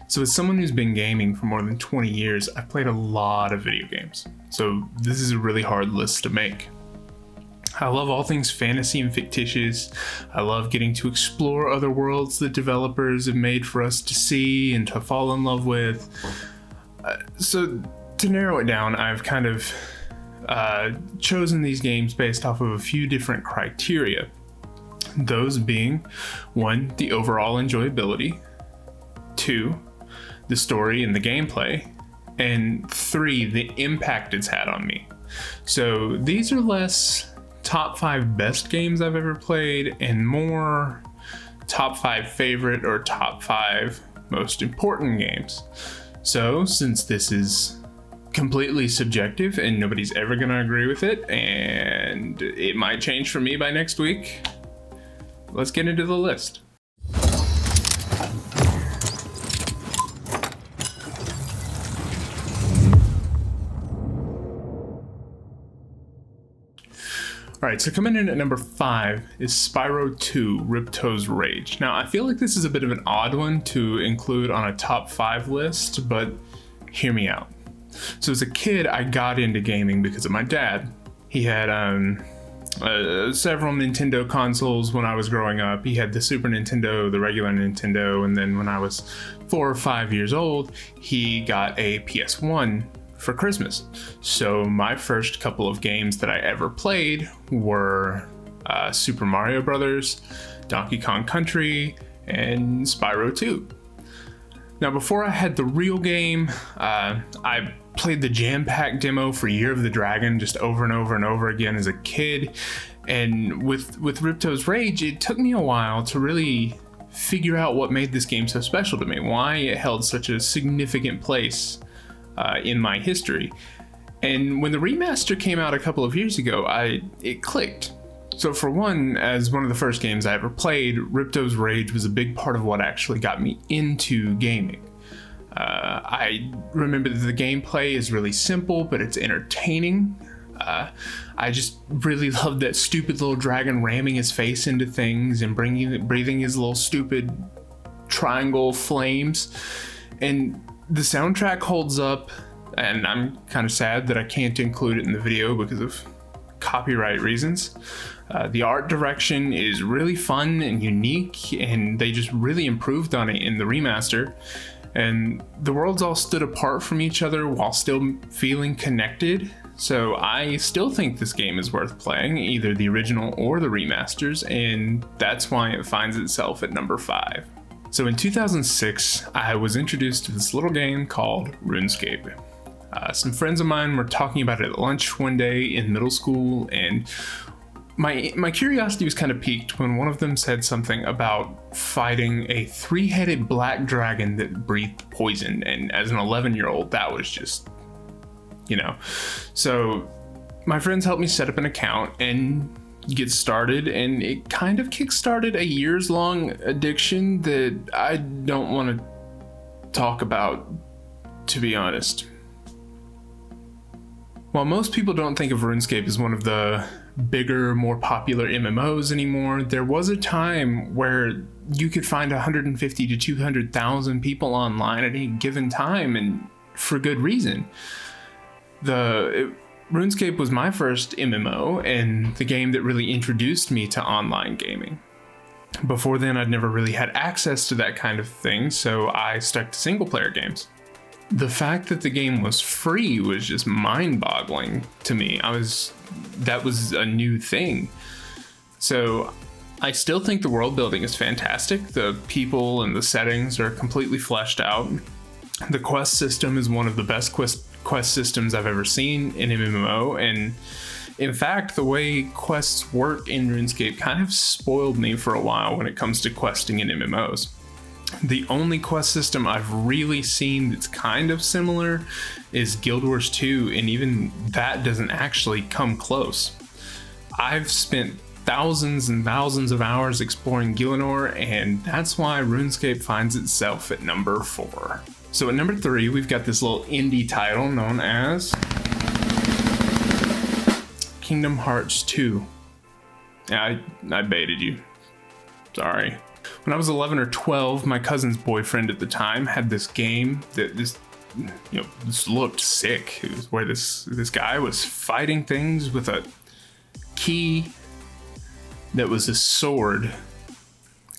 So as someone who's been gaming for more than 20 years, I've played a lot of video games. So this is a really hard list to make. I love all things fantasy and fictitious. I love getting to explore other worlds that developers have made for us to see and to fall in love with. So to narrow it down, I've kind of chosen these games based off of a few different criteria. Those being, 1, the overall enjoyability, 2, the story and the gameplay, and 3, the impact it's had on me. So these are less top 5 best games I've ever played and more top 5 favorite or top 5 most important games. So since this is completely subjective and nobody's ever gonna agree with it, and it might change for me by next week, let's get into the list. Alright, so coming in at number 5 is Spyro 2 Riptos Rage. Now, I feel like this is a bit of an odd one to include on a top 5 list, but hear me out. So as a kid, I got into gaming because of my dad. He had several Nintendo consoles when I was growing up. He had the Super Nintendo, the regular Nintendo, and then when I was 4 or 5 years old, he got a PS1 for Christmas. So my first couple of games that I ever played were Super Mario Brothers, Donkey Kong Country, and Spyro 2. Now before I had the real game, I played the jam-packed demo for Year of the Dragon just over and over and over again as a kid. And with Riptos Rage, it took me a while to really figure out what made this game so special to me, why it held such a significant place in my history. And when the remaster came out a couple of years ago, it clicked. So for one, as one of the first games I ever played, Riptos Rage was a big part of what actually got me into gaming. I remember that the gameplay is really simple, but it's entertaining. I just really loved that stupid little dragon ramming his face into things and breathing his little stupid triangle flames. And the soundtrack holds up, and I'm kind of sad that I can't include it in the video because of copyright reasons. The art direction is really fun and unique, and they just really improved on it in the remaster. And the worlds all stood apart from each other while still feeling connected. So I still think this game is worth playing, either the original or the remasters, and that's why it finds itself at number 5. So in 2006, I was introduced to this little game called Runescape. Some friends of mine were talking about it at lunch one day in middle school, and my curiosity was kind of piqued when one of them said something about fighting a 3-headed black dragon that breathed poison, and as an 11-year-old, that was just, So my friends helped me set up an account and get started, and it kind of kickstarted a years-long addiction that I don't want to talk about, to be honest. While most people don't think of RuneScape as one of the bigger, more popular MMOs anymore, there was a time where you could find 150 to 200,000 people online at any given time, and for good reason. RuneScape was my first MMO and the game that really introduced me to online gaming. Before then, I'd never really had access to that kind of thing, so I stuck to single-player games. The fact that the game was free was just mind-boggling to me. That was a new thing. So I still think the world building is fantastic. The people and the settings are completely fleshed out. The quest system is one of the best quest systems I've ever seen in MMO, and in fact, the way quests work in RuneScape kind of spoiled me for a while when it comes to questing in MMOs. The only quest system I've really seen that's kind of similar is Guild Wars 2, and even that doesn't actually come close. I've spent thousands and thousands of hours exploring Gielinor, and that's why RuneScape finds itself at number 4. So at number 3, we've got this little indie title known as Kingdom Hearts 2. Yeah, I baited you. Sorry. When I was 11 or 12, my cousin's boyfriend at the time had this game that this looked sick. It was where this guy was fighting things with a key that was a sword,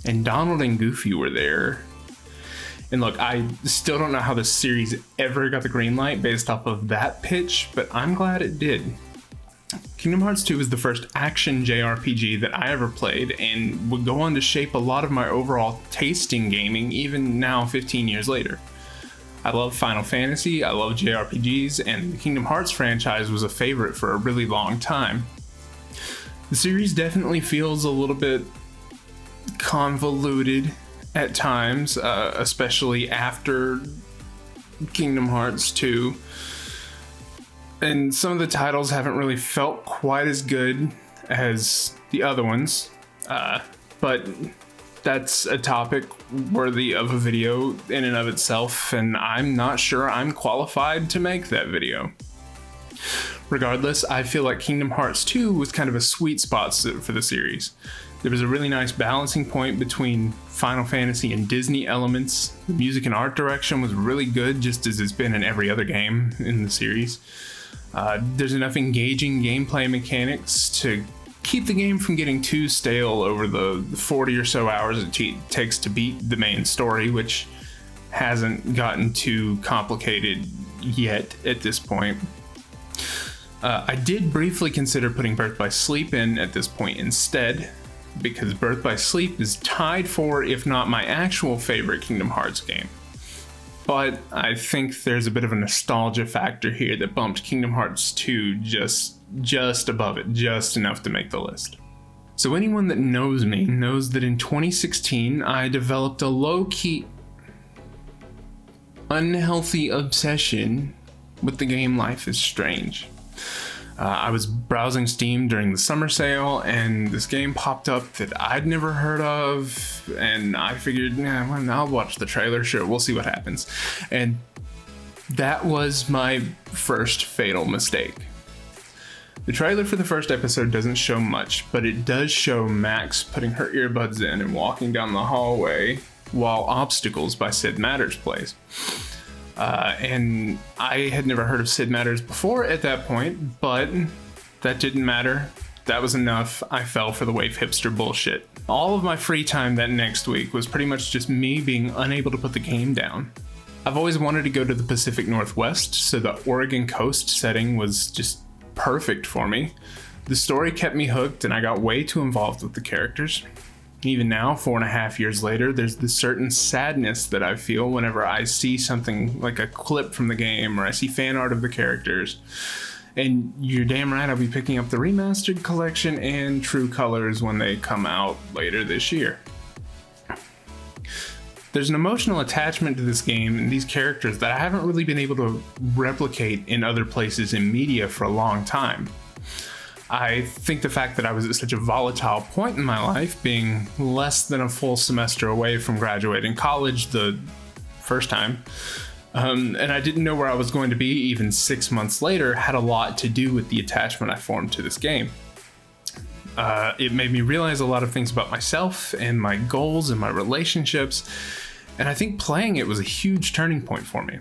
and Donald and Goofy were there. And look, I still don't know how this series ever got the green light based off of that pitch, but I'm glad it did. Kingdom Hearts 2 was the first action JRPG that I ever played, and would go on to shape a lot of my overall taste in gaming, even now 15 years later. I love Final Fantasy, I love JRPGs, and the Kingdom Hearts franchise was a favorite for a really long time. The series definitely feels a little bit convoluted at times, especially after Kingdom Hearts 2. And some of the titles haven't really felt quite as good as the other ones, but that's a topic worthy of a video in and of itself, and I'm not sure I'm qualified to make that video. Regardless, I feel like Kingdom Hearts 2 was kind of a sweet spot for the series. There was a really nice balancing point between Final Fantasy and Disney elements. The music and art direction was really good, just as it's been in every other game in the series. There's enough engaging gameplay mechanics to keep the game from getting too stale over the 40 or so hours it takes to beat the main story, which hasn't gotten too complicated yet at this point. I did briefly consider putting Birth by Sleep in at this point instead, because Birth by Sleep is tied for, if not my actual favorite Kingdom Hearts game. But I think there's a bit of a nostalgia factor here that bumped Kingdom Hearts 2 just above it, just enough to make the list. So anyone that knows me knows that in 2016 I developed a low-key, unhealthy obsession with the game Life is Strange. I was browsing Steam during the summer sale, and this game popped up that I'd never heard of, and I figured, I'll watch the trailer, sure, we'll see what happens. And that was my first fatal mistake. The trailer for the first episode doesn't show much, but it does show Max putting her earbuds in and walking down the hallway while Obstacles by Sid Meier's plays. And I had never heard of Sid Meier's before at that point, but that didn't matter. That was enough. I fell for the wave hipster bullshit. All of my free time that next week was pretty much just me being unable to put the game down. I've always wanted to go to the Pacific Northwest, so the Oregon coast setting was just perfect for me. The story kept me hooked, and I got way too involved with the characters. Even now, 4.5 years later, there's this certain sadness that I feel whenever I see something like a clip from the game, or I see fan art of the characters. And you're damn right, I'll be picking up the remastered collection and True Colors when they come out later this year. There's an emotional attachment to this game and these characters that I haven't really been able to replicate in other places in media for a long time. I think the fact that I was at such a volatile point in my life, being less than a full semester away from graduating college the first time, and I didn't know where I was going to be even 6 months later, had a lot to do with the attachment I formed to this game. It made me realize a lot of things about myself and my goals and my relationships, and I think playing it was a huge turning point for me.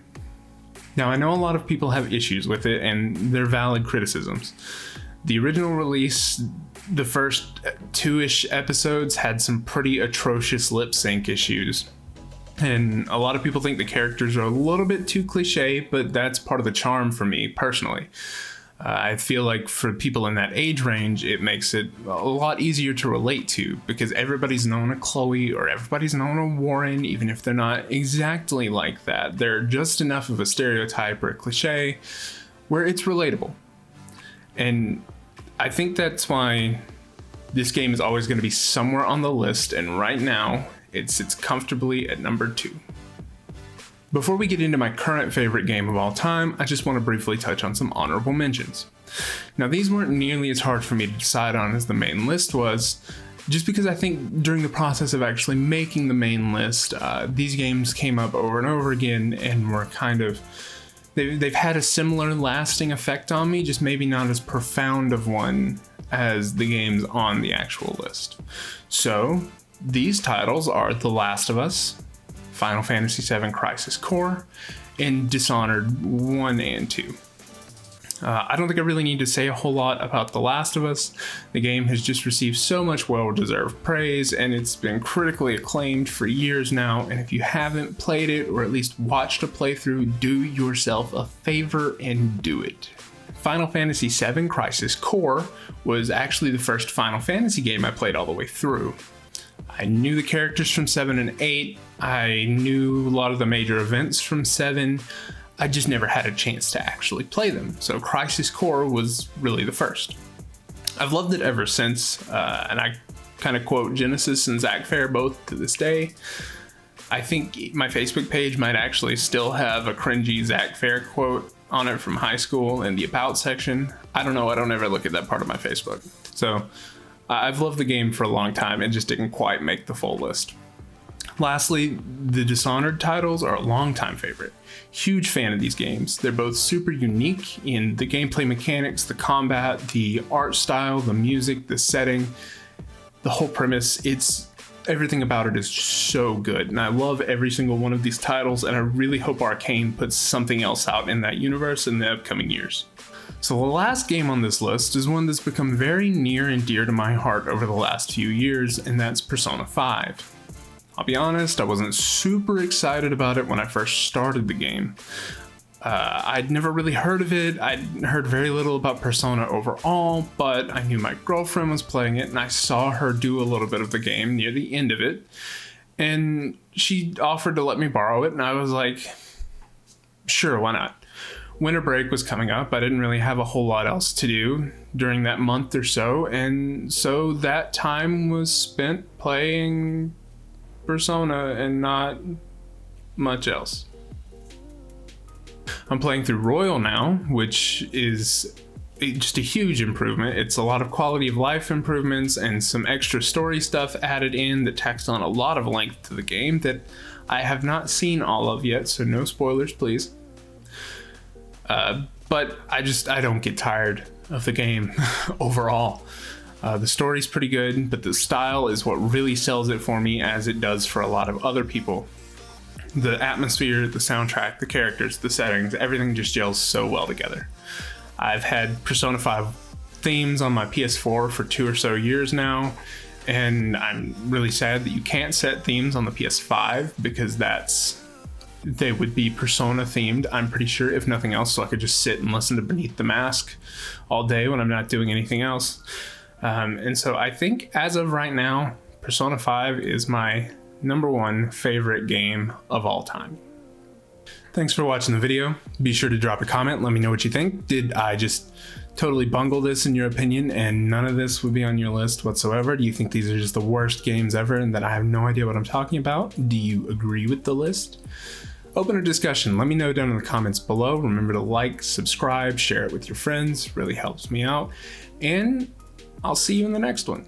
Now, I know a lot of people have issues with it, and they're valid criticisms. The original release, the first 2-ish episodes had some pretty atrocious lip sync issues. And a lot of people think the characters are a little bit too cliche, but that's part of the charm for me personally. I feel like for people in that age range, it makes it a lot easier to relate to, because everybody's known a Chloe or everybody's known a Warren, even if they're not exactly like that. They're just enough of a stereotype or a cliche where it's relatable. And I think that's why this game is always going to be somewhere on the list, and right now it sits comfortably at number 2. Before we get into my current favorite game of all time, I just want to briefly touch on some honorable mentions. Now, these weren't nearly as hard for me to decide on as the main list was, just because I think during the process of actually making the main list, these games came up over and over again and were kind of They've had a similar lasting effect on me, just maybe not as profound of one as the games on the actual list. So, These titles are The Last of Us, Final Fantasy VII Crisis Core, and Dishonored 1 and 2. I don't think I really need to say a whole lot about The Last of Us. The game has just received so much well-deserved praise, and it's been critically acclaimed for years now, and if you haven't played it, or at least watched a playthrough, do yourself a favor and do it. Final Fantasy VII Crisis Core was actually the first Final Fantasy game I played all the way through. I knew the characters from 7 and 8, I knew a lot of the major events from 7, I just never had a chance to actually play them, so Crisis Core was really the first. I've loved it ever since, and I kind of quote Genesis and Zach Fair both to this day. I think my Facebook page might actually still have a cringy Zach Fair quote on it from high school in the About section. I don't know, I don't ever look at that part of my Facebook. So I've loved the game for a long time, it just didn't quite make the full list. Lastly, the Dishonored titles are a longtime favorite. Huge fan of these games. They're both super unique in the gameplay mechanics, the combat, the art style, the music, the setting, the whole premise. Everything about it is so good, and I love every single one of these titles, and I really hope Arcane puts something else out in that universe in the upcoming years. So the last game on this list is one that's become very near and dear to my heart over the last few years, and that's Persona 5. I'll be honest, I wasn't super excited about it when I first started the game. I'd never really heard of it, I'd heard very little about Persona overall, but I knew my girlfriend was playing it and I saw her do a little bit of the game near the end of it, and she offered to let me borrow it, and I was like, sure, why not? Winter break was coming up, I didn't really have a whole lot else to do during that month or so, and so that time was spent playing Persona and not much else. I'm playing through Royal now, which is just a huge improvement. It's a lot of quality of life improvements and some extra story stuff added in that tacks on a lot of length to the game that I have not seen all of yet, so no spoilers please. But I don't get tired of the game overall. The story's pretty good, but the style is what really sells it for me, as it does for a lot of other people. The atmosphere, the soundtrack, the characters, the settings, everything just gels so well together. I've had Persona 5 themes on my PS4 for 2 or so years now, and I'm really sad that you can't set themes on the PS5 because they would be Persona themed, I'm pretty sure, if nothing else, so I could just sit and listen to Beneath the Mask all day when I'm not doing anything else. And so I think as of right now, Persona 5 is my #1 favorite game of all time. Thanks for watching the video. Be sure to drop a comment, let me know what you think. Did I just totally bungle this in your opinion and none of this would be on your list whatsoever? Do you think these are just the worst games ever and that I have no idea what I'm talking about? Do you agree with the list? Open a discussion, let me know down in the comments below. Remember to like, subscribe, share it with your friends, really helps me out. And I'll see you in the next one.